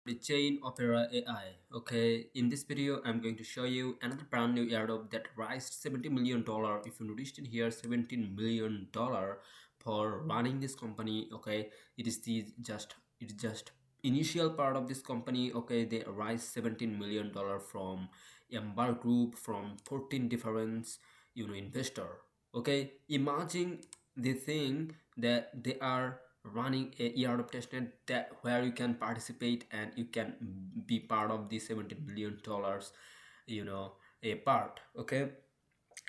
The ChainOpera AI. Okay, in this video I'm going to show you another brand new airdrop that raised $70 million. If you noticed in here, $17 million for running this company. Okay, it is just initial part of this company. Okay, they raised $17 million from Ember Group, from 14 different investor. Okay, imagine the thing that they are running a airdrop testnet that where you can participate and you can be part of the $70 million a part. Okay,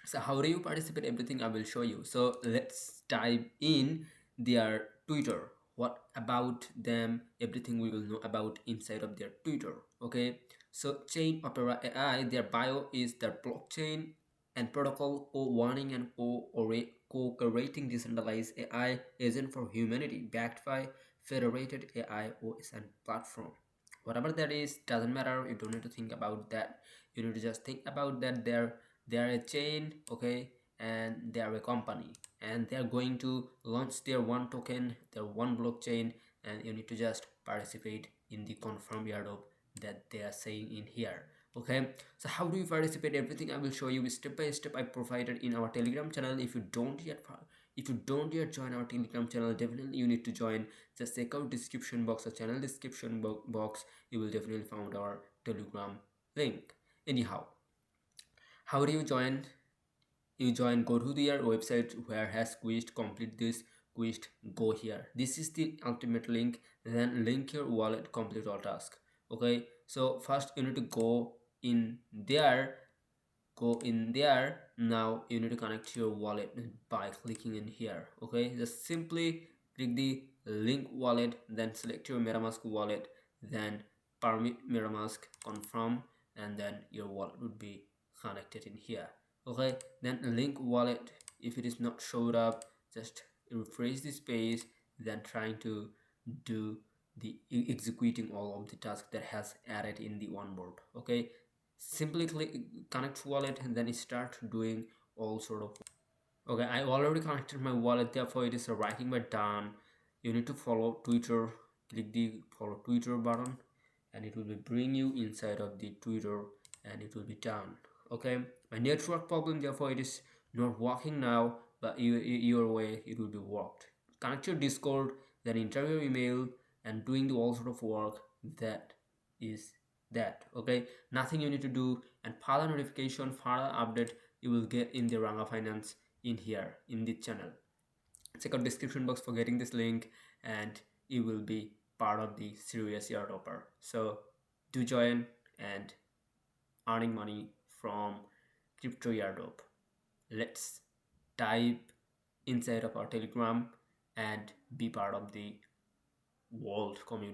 so how do you participate? Everything I will show you. So let's dive in their Twitter. What about them? Everything we will know about inside of their Twitter. Okay, so ChainOpera AI, their bio is their blockchain and protocol co-warning and co-creating decentralized AI agent for humanity, backed by federated AI OS and platform. Whatever that is, doesn't matter. You don't need to think about that. You need to just think about that they're a chain. Okay, and they are a company, and they are going to launch their one token, their one blockchain, and you need to just participate in the confirm airdrop that they are saying in here. Okay, so how do you participate? Everything I will show you step by step. I provided in our Telegram channel. If you don't yet join our Telegram channel, definitely you need to join. Just check out description box or channel description box. You will definitely find our Telegram link. Anyhow, how do you join? You join, go to their website where has quest, complete this quest, go here. This is the ultimate link. Then link your wallet, complete all task. Okay, so first you need to go in there. Now you need to connect your wallet by clicking in here. Okay, just simply click the link wallet, then select your MetaMask wallet, then permit MetaMask, confirm, and then your wallet would be connected in here. Okay, then link wallet, if it is not showed up, just refresh this page, then trying to do the executing all of the tasks that has added in the onboard. Okay, simply click connect wallet and then start doing all sort of. Okay, I already connected my wallet, therefore it is writing my done. You need to follow Twitter, click the follow Twitter button, and it will be bring you inside of the Twitter, and it will be done. Okay, my network problem, therefore it is not working now, but your way it will be worked. Connect your Discord, then enter your email, and doing the all sort of work. That is that. Okay, nothing you need to do, and further notification, further update you will get in the Ranga Finance in here in the channel. Check out description box for getting this link, and you will be part of the serious airdropper. So do join and earning money from crypto airdrop. Let's dive inside of our Telegram and be part of the world community.